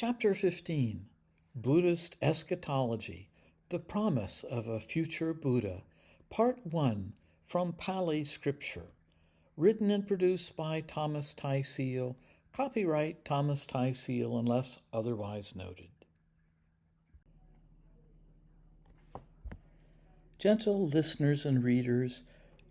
Chapter 15, Buddhist Eschatology, the Promise of a Future Buddha, Part 1, from Pali Scripture. Written and produced by Thomas Tyseal, copyright Thomas Tyseal unless otherwise noted. Gentle listeners and readers,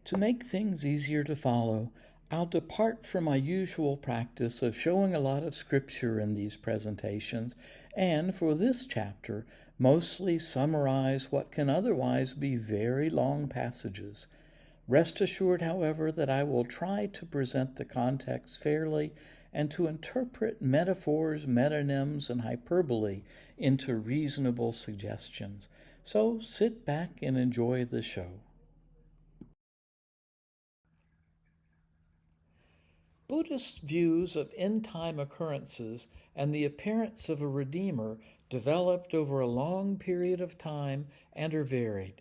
to make things easier to follow, I'll depart from my usual practice of showing a lot of scripture in these presentations, and for this chapter, mostly summarize what can otherwise be very long passages. Rest assured, however, that I will try to present the context fairly and to interpret metaphors, metonyms, and hyperbole into reasonable suggestions. So sit back and enjoy the show. Buddhist views of end-time occurrences and the appearance of a Redeemer developed over a long period of time and are varied.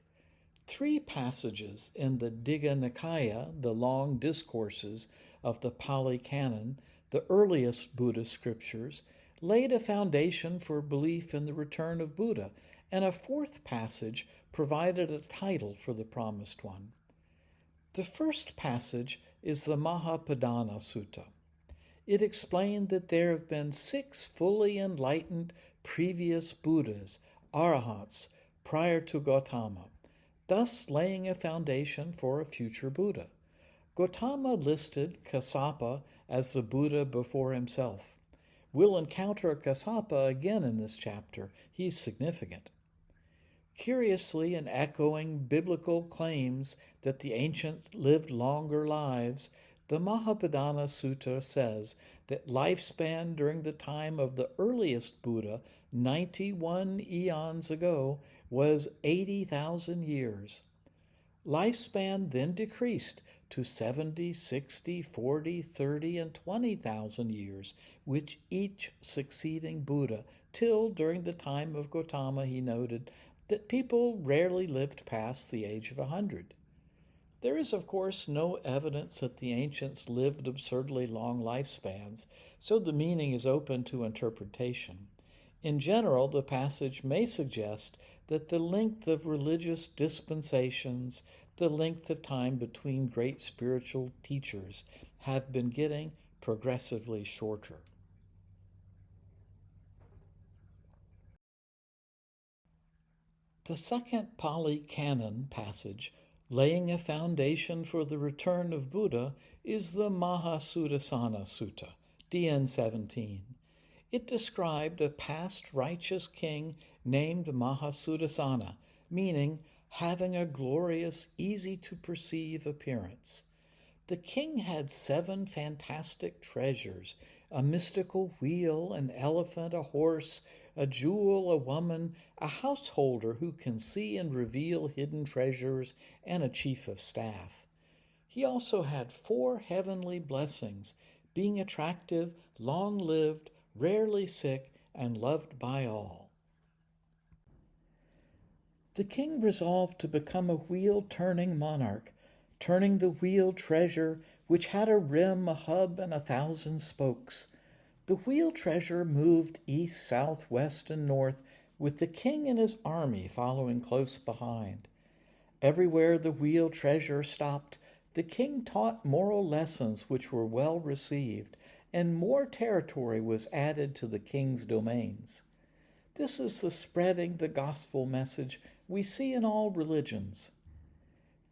3 passages in the Digha Nikaya, the Long Discourses of the Pali Canon, the earliest Buddhist scriptures, laid a foundation for belief in the return of Buddha, and a 4th passage provided a title for the Promised One. The first passage is the Mahapadana Sutra. It explained that there have been 6 fully enlightened previous Buddhas, arahants, prior to Gotama, thus laying a foundation for a future Buddha. Gotama listed Kassapa as the Buddha before himself. We'll encounter Kassapa again in this chapter. He's significant. Curiously, and echoing biblical claims that the ancients lived longer lives, the Mahapadana Sutra says that lifespan during the time of the earliest Buddha, 91 eons ago, was 80,000 years. Lifespan then decreased to 70, 60, 40, 30, and 20,000 years, with each succeeding Buddha, till during the time of Gotama, he noted that people rarely lived past the age of 100. There is, of course, no evidence that the ancients lived absurdly long lifespans, so the meaning is open to interpretation. In general, the passage may suggest that the length of religious dispensations, the length of time between great spiritual teachers, have been getting progressively shorter. The second Pali Canon passage, laying a foundation for the return of Buddha, is the Mahasudasana Sutta, DN 17. It described a past righteous king named Mahasudasana, meaning having a glorious, easy-to-perceive appearance. The king had 7 fantastic treasures: a mystical wheel, an elephant, a horse, a jewel, a woman, a householder who can see and reveal hidden treasures, and a chief of staff. He also had 4 heavenly blessings: being attractive, long-lived, rarely sick, and loved by all. The king resolved to become a wheel-turning monarch, turning the wheel treasure, which had a rim, a hub, and 1,000 spokes. The wheel treasure moved east, south, west, and north, with the king and his army following close behind. Everywhere the wheel treasure stopped, the king taught moral lessons which were well received, and more territory was added to the king's domains. This is the spreading the gospel message we see in all religions.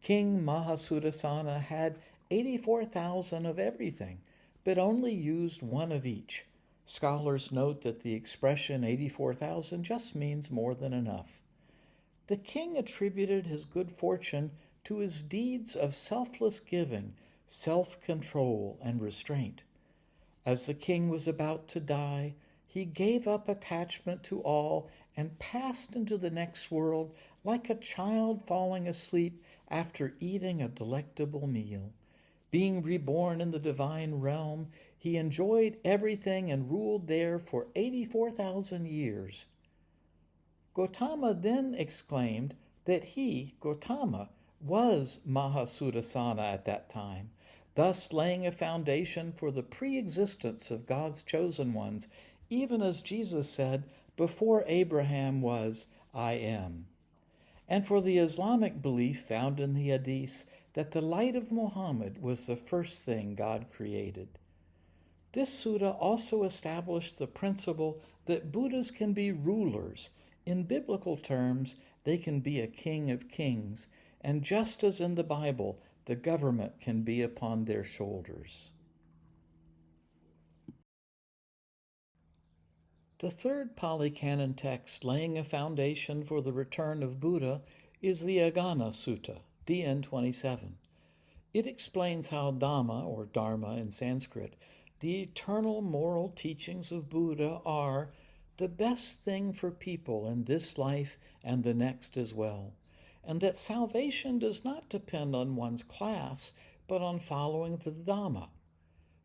King Mahasudasana had 84,000 of everything, but only used 1 of each. Scholars note that the expression 84,000 just means more than enough. The king attributed his good fortune to his deeds of selfless giving, self-control, and restraint. As the king was about to die, he gave up attachment to all and passed into the next world like a child falling asleep after eating a delectable meal. Being reborn in the divine realm, he enjoyed everything and ruled there for 84,000 years. Gotama then exclaimed that he, Gotama, was Mahasudasana at that time, thus laying a foundation for the pre-existence of God's chosen ones even as Jesus said, "Before Abraham was, I am." And for the Islamic belief found in the Hadiths that the light of Muhammad was the first thing God created. This sutta also established the principle that Buddhas can be rulers. In biblical terms, they can be a king of kings, and just as in the Bible, the government can be upon their shoulders. The third Pali Canon text laying a foundation for the return of Buddha is the Agana Sutra, DN 27. It explains how Dhamma, or Dharma in Sanskrit, the eternal moral teachings of Buddha, are the best thing for people in this life and the next as well, and that salvation does not depend on one's class, but on following the Dhamma.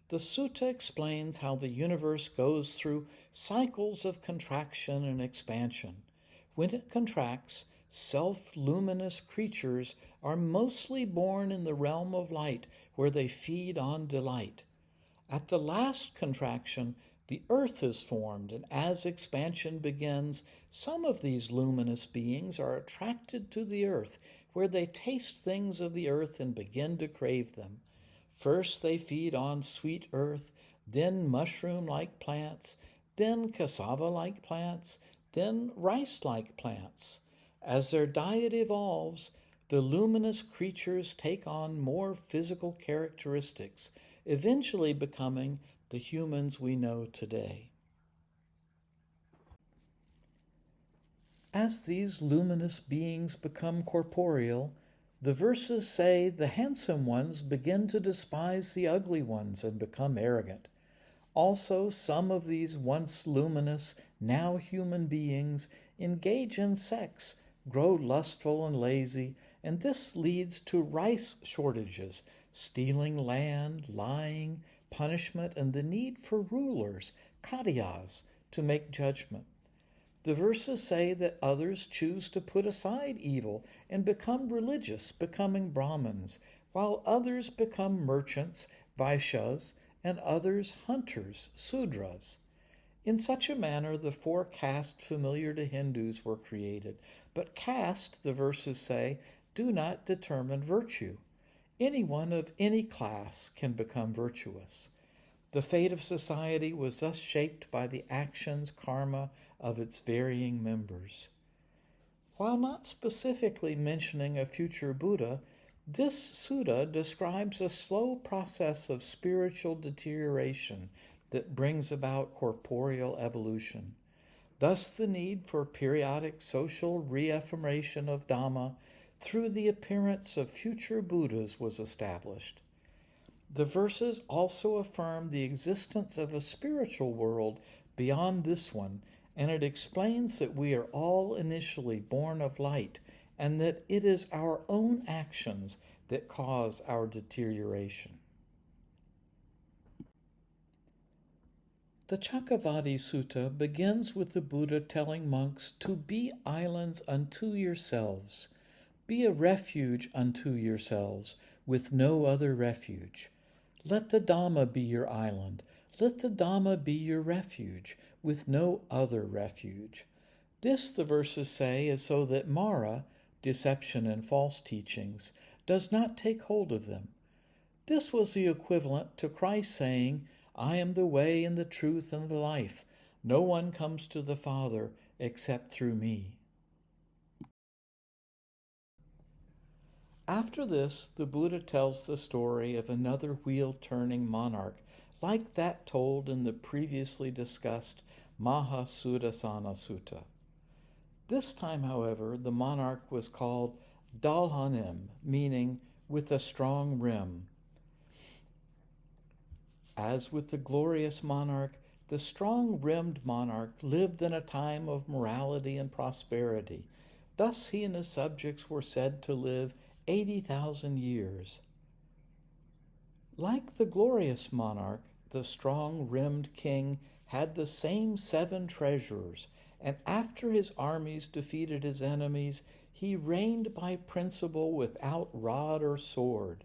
The sutta explains how the universe goes through cycles of contraction and expansion. When it contracts, self-luminous creatures are mostly born in the realm of light, where they feed on delight. At the last contraction, the earth is formed, and as expansion begins, some of these luminous beings are attracted to the earth, where they taste things of the earth and begin to crave them. First they feed on sweet earth, then mushroom-like plants, then cassava-like plants, then rice-like plants. As their diet evolves, the luminous creatures take on more physical characteristics, eventually becoming the humans we know today. As these luminous beings become corporeal, the verses say the handsome ones begin to despise the ugly ones and become arrogant. Also, some of these once luminous, now human beings engage in sex, grow lustful and lazy, and this leads to rice shortages, stealing land, lying, punishment, and the need for rulers, katyas, to make judgment. The verses say that others choose to put aside evil and become religious, becoming Brahmins, while others become merchants, Vaishyas, and others hunters, Sudras. In such a manner, the four castes familiar to Hindus were created, but caste, the verses say, do not determine virtue. Anyone of any class can become virtuous. The fate of society was thus shaped by the actions, karma, of its varying members. While not specifically mentioning a future Buddha, this sutta describes a slow process of spiritual deterioration that brings about corporeal evolution. Thus the need for periodic social reaffirmation of Dhamma through the appearance of future Buddhas was established. The verses also affirm the existence of a spiritual world beyond this one, and it explains that we are all initially born of light, and that it is our own actions that cause our deterioration. The Chakravarti Sutra begins with the Buddha telling monks to be islands unto yourselves, be a refuge unto yourselves, with no other refuge. Let the Dhamma be your island, let the Dhamma be your refuge, with no other refuge. This, the verses say, is so that Mara, deception and false teachings, does not take hold of them. This was the equivalent to Christ saying, I am the way and the truth and the life. No one comes to the Father except through me. After this, the Buddha tells the story of another wheel-turning monarch, like that told in the previously discussed Mahasudasana Sutta. This time, however, the monarch was called Dalhanim, meaning with a strong rim. As with the glorious monarch, the strong-rimmed monarch lived in a time of morality and prosperity. Thus he and his subjects were said to live 80,000 years. Like the glorious monarch, the strong-rimmed king had the same 7 treasurers, and after his armies defeated his enemies, he reigned by principle without rod or sword.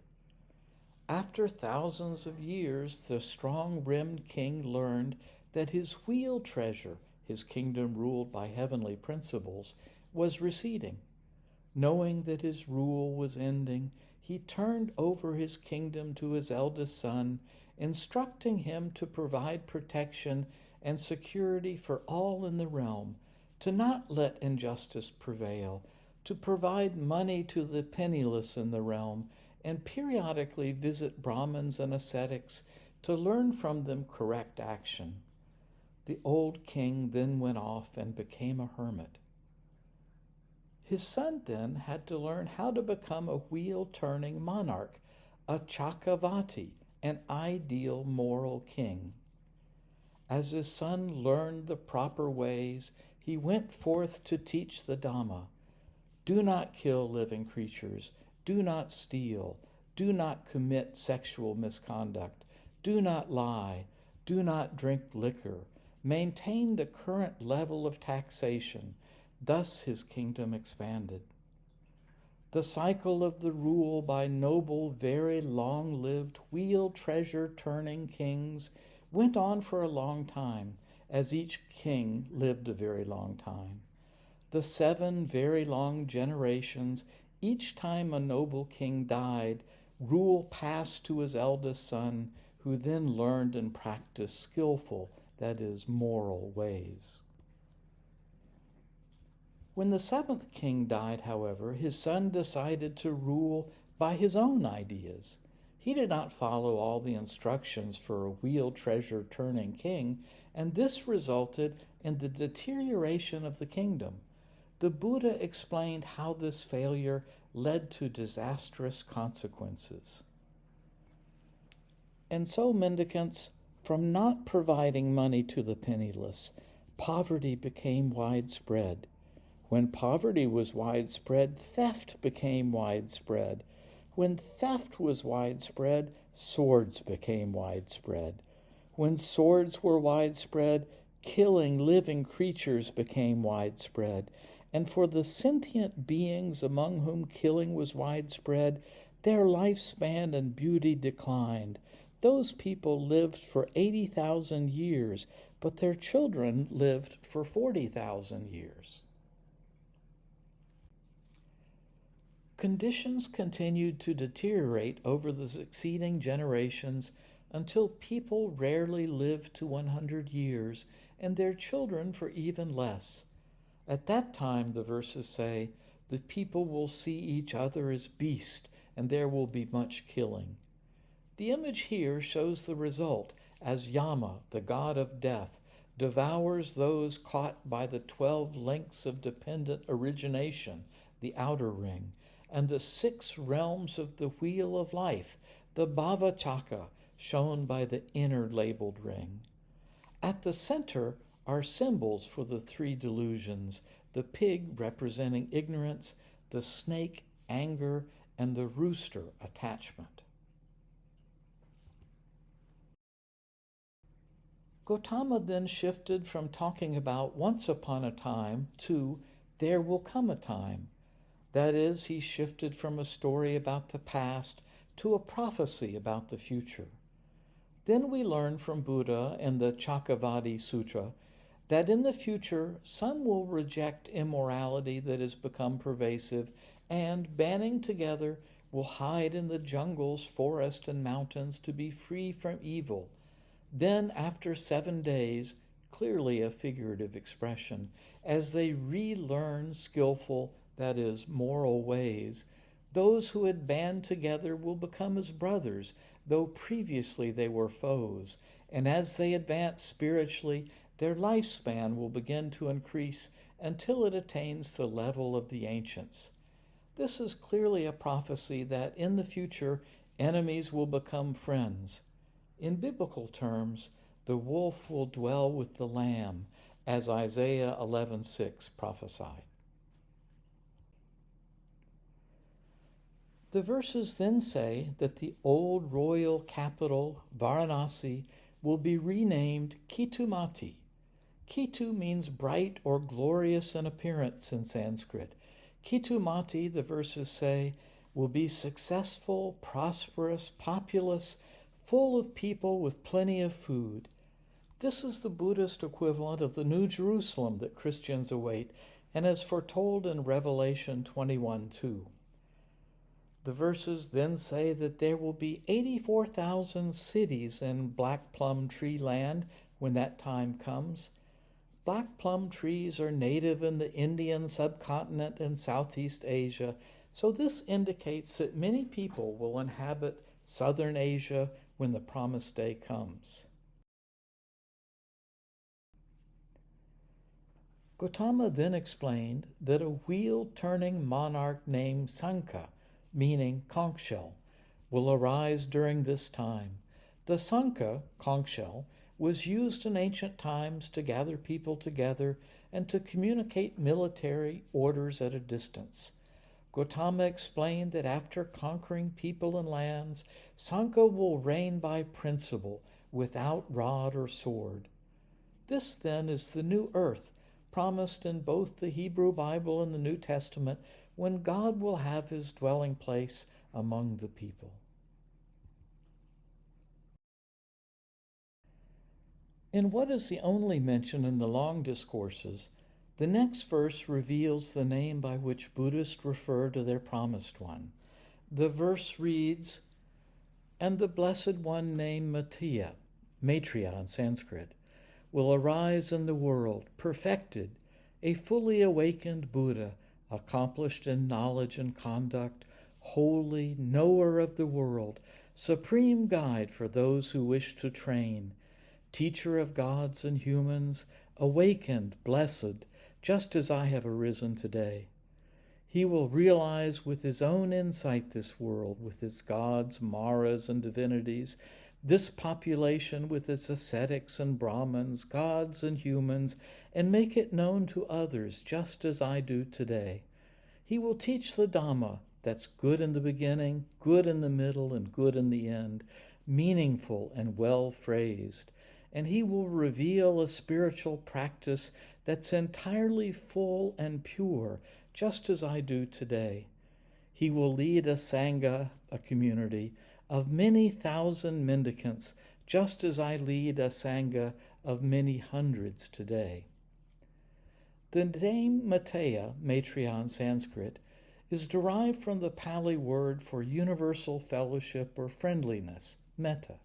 After thousands of years, the strong-rimmed king learned that his wheel treasure, his kingdom ruled by heavenly principles, was receding. Knowing that his rule was ending, he turned over his kingdom to his eldest son, instructing him to provide protection and security for all in the realm, to not let injustice prevail, to provide money to the penniless in the realm, and periodically visit Brahmins and ascetics to learn from them correct action. The old king then went off and became a hermit. His son then had to learn how to become a wheel-turning monarch, a Chakravarti, an ideal moral king. As his son learned the proper ways, he went forth to teach the Dhamma. Do not kill living creatures. Do not steal. Do not commit sexual misconduct. Do not lie. Do not drink liquor. Maintain the current level of taxation. Thus his kingdom expanded. The cycle of the rule by noble, very long-lived, wheel-treasure-turning kings went on for a long time, as each king lived a very long time. The 7 very long generations, each time a noble king died, rule passed to his eldest son, who then learned and practiced skillful, that is, moral ways. When the 7th king died, however, his son decided to rule by his own ideas. He did not follow all the instructions for a wheel treasure turning king, and this resulted in the deterioration of the kingdom. The Buddha explained how this failure led to disastrous consequences. And so, mendicants, from not providing money to the penniless, poverty became widespread. When poverty was widespread, theft became widespread. When theft was widespread, swords became widespread. When swords were widespread, killing living creatures became widespread. And for the sentient beings among whom killing was widespread, their lifespan and beauty declined. Those people lived for 80,000 years, but their children lived for 40,000 years. Conditions continued to deteriorate over the succeeding generations until people rarely lived to 100 years and their children for even less. At that time, the verses say, the people will see each other as beasts, and there will be much killing. The image here shows the result, as Yama, the god of death, devours those caught by the 12 links of dependent origination, the outer ring, and the 6 realms of the wheel of life, the bhavachaka, shown by the inner labeled ring. At the center are symbols for the 3 delusions, the pig representing ignorance, the snake, anger, and the rooster, attachment. Gotama then shifted from talking about once upon a time to there will come a time. That is, he shifted from a story about the past to a prophecy about the future. Then we learn from Buddha in the Chakravarti Sutra that in the future some will reject immorality that has become pervasive and, banding together, will hide in the jungles, forests, and mountains to be free from evil. Then, after 7 days, clearly a figurative expression, as they relearn skillful, that is, moral ways, those who had band together will become as brothers, though previously they were foes, and as they advance spiritually, their lifespan will begin to increase until it attains the level of the ancients. This is clearly a prophecy that in the future enemies will become friends. In biblical terms, the wolf will dwell with the lamb, as Isaiah 11:6 prophesied. The verses then say that the old royal capital, Varanasi, will be renamed Ketumati. Ketu means bright or glorious in appearance in Sanskrit. Ketumati, the verses say, will be successful, prosperous, populous, full of people with plenty of food. This is the Buddhist equivalent of the New Jerusalem that Christians await and as foretold in Revelation 21:2. The verses then say that there will be 84,000 cities in black plum tree land when that time comes. Black plum trees are native in the Indian subcontinent and Southeast Asia, so this indicates that many people will inhabit Southern Asia when the promised day comes. Gotama then explained that a wheel-turning monarch named Sankha, meaning Conch-shell, will arise during this time. The Sankha, Conch-shell, was used in ancient times to gather people together and to communicate military orders at a distance. Gotama explained that after conquering people and lands, Sankha will reign by principle, without rod or sword. This then is the new earth, promised in both the Hebrew Bible and the New Testament, when God will have his dwelling place among the people. In what is the only mention in the Long Discourses, the next verse reveals the name by which Buddhists refer to their Promised One. The verse reads, "And the Blessed One named Maitreya in Sanskrit, will arise in the world, perfected, a fully awakened Buddha, accomplished in knowledge and conduct, holy, knower of the world, supreme guide for those who wish to train, teacher of gods and humans, awakened, blessed, just as I have arisen today. He will realize with his own insight this world, with its gods, maras, and divinities, this population with its ascetics and Brahmins, gods and humans, and make it known to others just as I do today. He will teach the Dhamma that's good in the beginning, good in the middle, and good in the end, meaningful and well phrased. And he will reveal a spiritual practice that's entirely full and pure, just as I do today. He will lead a Sangha, a community, of many thousand mendicants, just as I lead a Sangha of many hundreds today." The name Maitreya in Sanskrit, is derived from the Pali word for universal fellowship or friendliness, metta.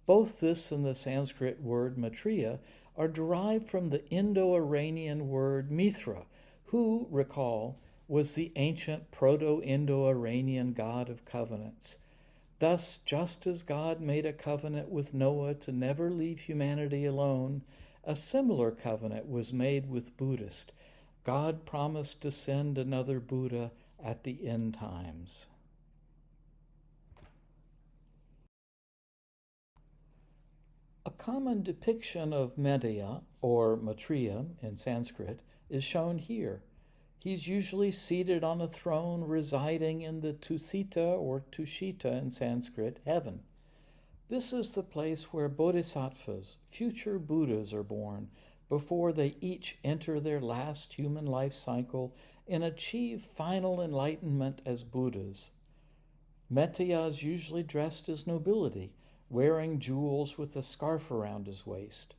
Both this and the Sanskrit word Maitreya are derived from the Indo-Iranian word Mithra, who, recall, was the ancient Proto-Indo-Iranian god of covenants. Thus, just as God made a covenant with Noah to never leave humanity alone, a similar covenant was made with Buddhists. God promised to send another Buddha at the end times. A common depiction of Maitreya, or Maitreya in Sanskrit, is shown here. He's usually seated on a throne residing in the Tusita or Tushita in Sanskrit heaven. This is the place where bodhisattvas, future Buddhas, are born before they each enter their last human life cycle and achieve final enlightenment as Buddhas. Maitreya is usually dressed as nobility, wearing jewels with a scarf around his waist.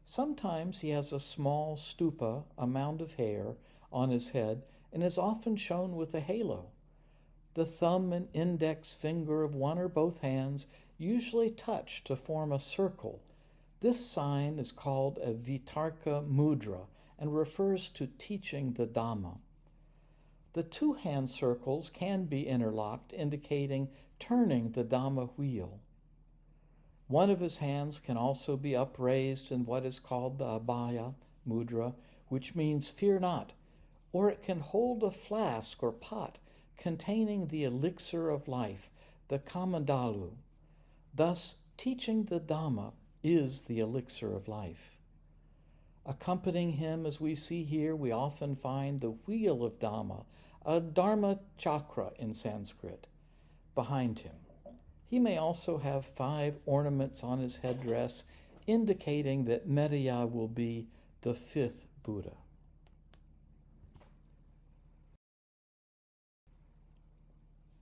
Sometimes he has a small stupa, a mound of hair, on his head and is often shown with a halo. The thumb and index finger of one or both hands usually touch to form a circle. This sign is called a vitarka mudra and refers to teaching the Dhamma. The two hand circles can be interlocked, indicating turning the Dhamma wheel. One of his hands can also be upraised in what is called the abhaya mudra, which means fear not, or it can hold a flask or pot containing the elixir of life, the kamandalu. Thus, teaching the Dhamma is the elixir of life. Accompanying him, as we see here, we often find the wheel of Dhamma, a dharma chakra in Sanskrit, behind him. He may also have 5 ornaments on his headdress, indicating that Maitreya will be the 5th Buddha.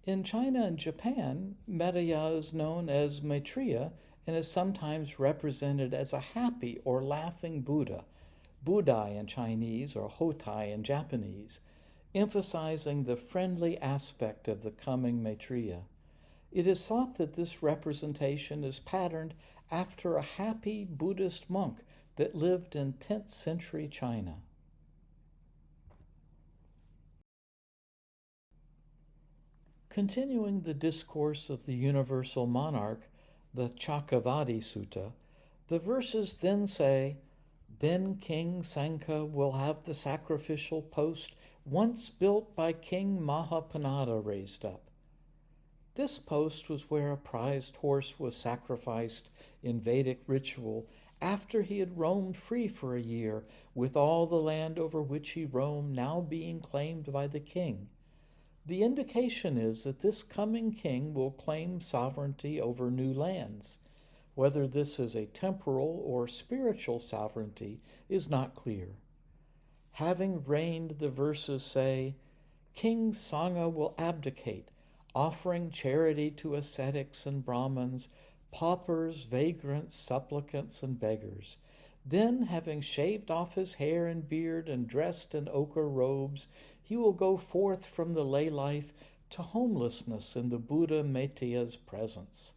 In China and Japan, Maitreya is known as Maitreya and is sometimes represented as a happy or laughing Buddha, Budai in Chinese or Hotai in Japanese, emphasizing the friendly aspect of the coming Maitreya. It is thought that this representation is patterned after a happy Buddhist monk that lived in 10th century China. Continuing the discourse of the universal monarch, the Chakravarti Sutra, the verses then say, "Then King Sankha will have the sacrificial post once built by King Mahapadana raised up. This post was where a prized horse was sacrificed in Vedic ritual after he had roamed free for a year, with all the land over which he roamed now being claimed by the king. The indication is that this coming king will claim sovereignty over new lands. Whether this is a temporal or spiritual sovereignty is not clear. Having reigned, the verses say, King Sankha will abdicate, offering charity to ascetics and Brahmins, paupers, vagrants, supplicants, and beggars. Then, having shaved off his hair and beard and dressed in ochre robes, he will go forth from the lay life to homelessness in the Buddha Maitreya's presence."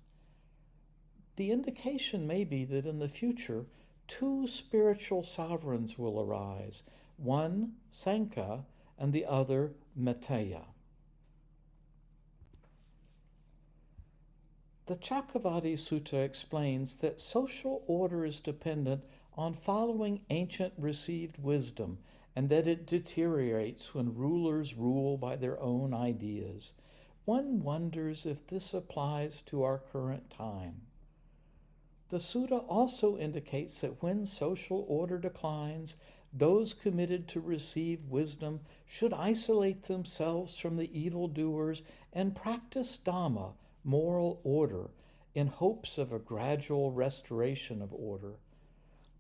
The indication may be that in the future, two spiritual sovereigns will arise, one Sankha and the other Maitreya. The Chakravarti Sutra explains that social order is dependent on following ancient received wisdom, and that it deteriorates when rulers rule by their own ideas. One wonders if this applies to our current time. The sutta also indicates that when social order declines, those committed to receive wisdom should isolate themselves from the evildoers and practice dharma, moral order, in hopes of a gradual restoration of order.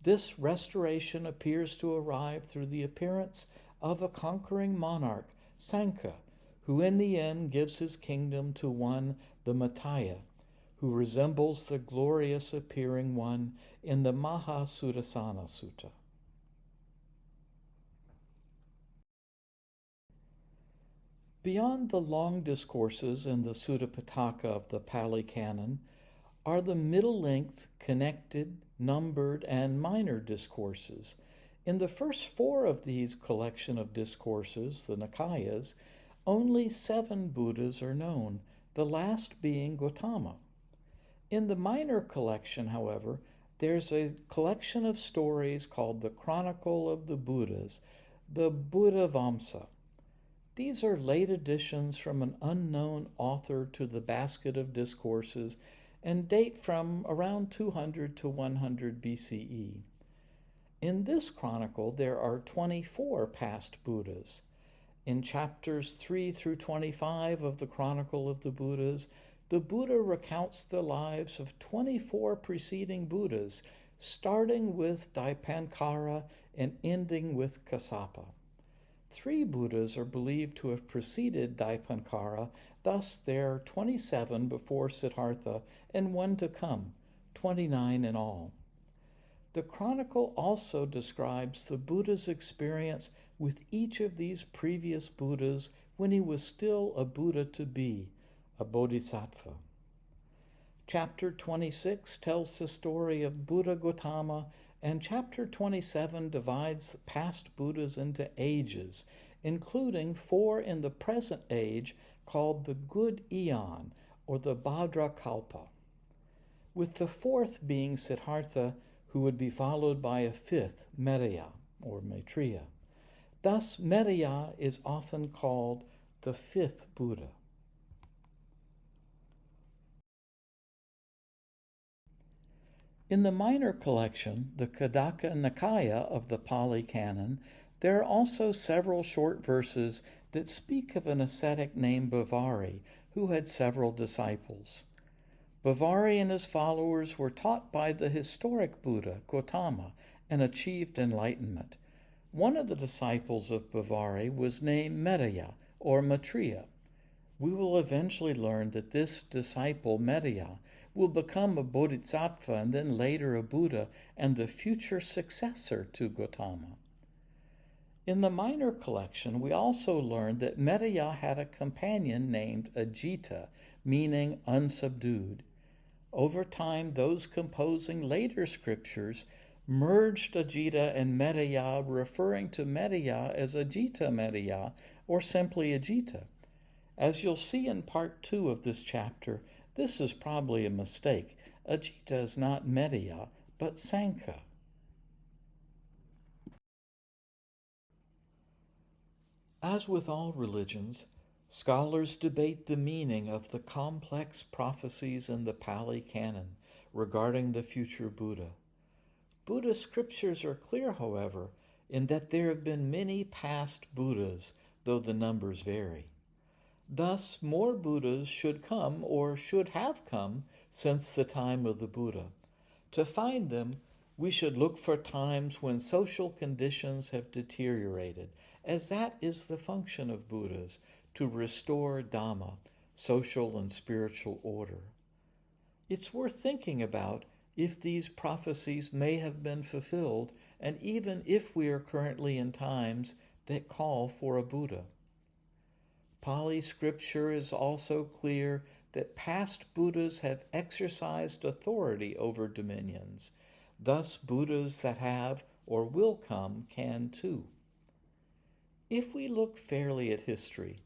This restoration appears to arrive through the appearance of a conquering monarch, Sankha, who in the end gives his kingdom to one, the Maitreya, who resembles the glorious appearing one in the Mahasudasana Sutta. Beyond the Long Discourses in the Sutta Pitaka of the Pali Canon are the middle-length, connected, numbered, and minor discourses. In the first four of these collection of discourses, the Nikayas, only 7 Buddhas are known, the last being Gotama. In the minor collection, however, there's a collection of stories called the Chronicle of the Buddhas, the Buddha Vamsa. These are late additions from an unknown author to the basket of discourses and date from around 200 to 100 BCE. In this chronicle, there are 24 past Buddhas. In chapters 3 through 25 of the Chronicle of the Buddhas, the Buddha recounts the lives of 24 preceding Buddhas, starting with Dipankara and ending with Kassapa. 3 Buddhas are believed to have preceded Dipankara, thus there are 27 before Siddhartha and 1 to come, 29 in all. The chronicle also describes the Buddha's experience with each of these previous Buddhas when he was still a Buddha to be, a bodhisattva. Chapter 26 tells the story of Buddha Gotama, and chapter 27 divides past Buddhas into ages, including 4 in the present age called the Good Eon, or the Bhadra Kalpa, with the 4th being Siddhartha, who would be followed by a 5th, Maitreya, or Maitreya. Thus, Maitreya is often called the 5th Buddha. In the minor collection, the Digha Nikaya of the Pali Canon, there are also several short verses that speak of an ascetic named Bavari, who had several disciples. Bavari and his followers were taught by the historic Buddha, Gotama, and achieved enlightenment. One of the disciples of Bavari was named Maitreya, or Maitreya. We will eventually learn that this disciple, Maitreya, will become a bodhisattva and then later a Buddha and the future successor to Gotama. In the Minor Collection, we also learned that Maitreya had a companion named Ajita, meaning unsubdued. Over time, those composing later scriptures merged Ajita and Maitreya, referring to Maitreya as Ajita Maitreya or simply Ajita. As you'll see in part 2 of this chapter, this is probably a mistake. Ajita is not Maitreya, but Sankha. As with all religions, scholars debate the meaning of the complex prophecies in the Pali Canon regarding the future Buddha. Buddhist scriptures are clear, however, in that there have been many past Buddhas, though the numbers vary. Thus, more Buddhas should come or should have come since the time of the Buddha. To find them, we should look for times when social conditions have deteriorated, as that is the function of Buddhas, to restore Dhamma, social and spiritual order. It's worth thinking about if these prophecies may have been fulfilled, and even if we are currently in times that call for a Buddha. Pali scripture is also clear that past Buddhas have exercised authority over dominions. Thus, Buddhas that have or will come can too. If we look fairly at history,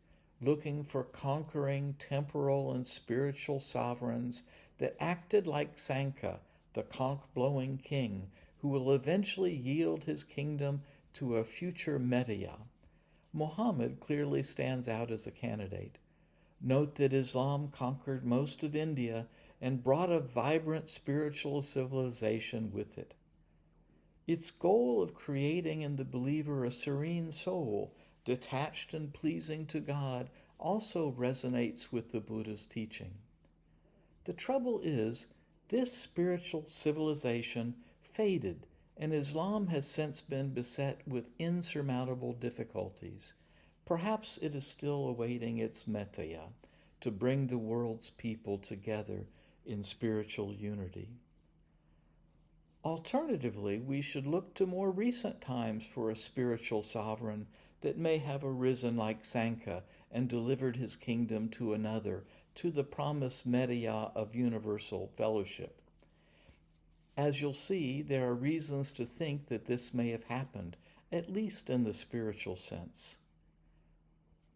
looking for conquering temporal and spiritual sovereigns that acted like Sankha, the conch-blowing king, who will eventually yield his kingdom to a future Maitreya, Muhammad clearly stands out as a candidate. Note that Islam conquered most of India and brought a vibrant spiritual civilization with it. Its goal of creating in the believer a serene soul, detached and pleasing to God, also resonates with the Buddha's teaching. The trouble is, this spiritual civilization faded, and Islam has since been beset with insurmountable difficulties. Perhaps it is still awaiting its Maitreya to bring the world's people together in spiritual unity. Alternatively, we should look to more recent times for a spiritual sovereign that may have arisen like Sankha and delivered his kingdom to another, to the promised Maitreya of universal fellowship. As you'll see, there are reasons to think that this may have happened, at least in the spiritual sense.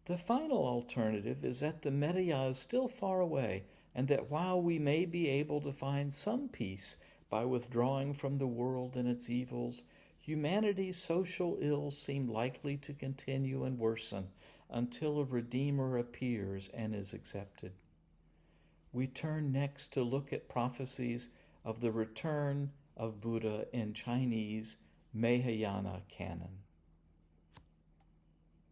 The final alternative is that the Maitreya is still far away, and that while we may be able to find some peace by withdrawing from the world and its evils, humanity's social ills seem likely to continue and worsen until a Redeemer appears and is accepted. We turn next to look at prophecies of the return of Buddha in Chinese Mahayana canon.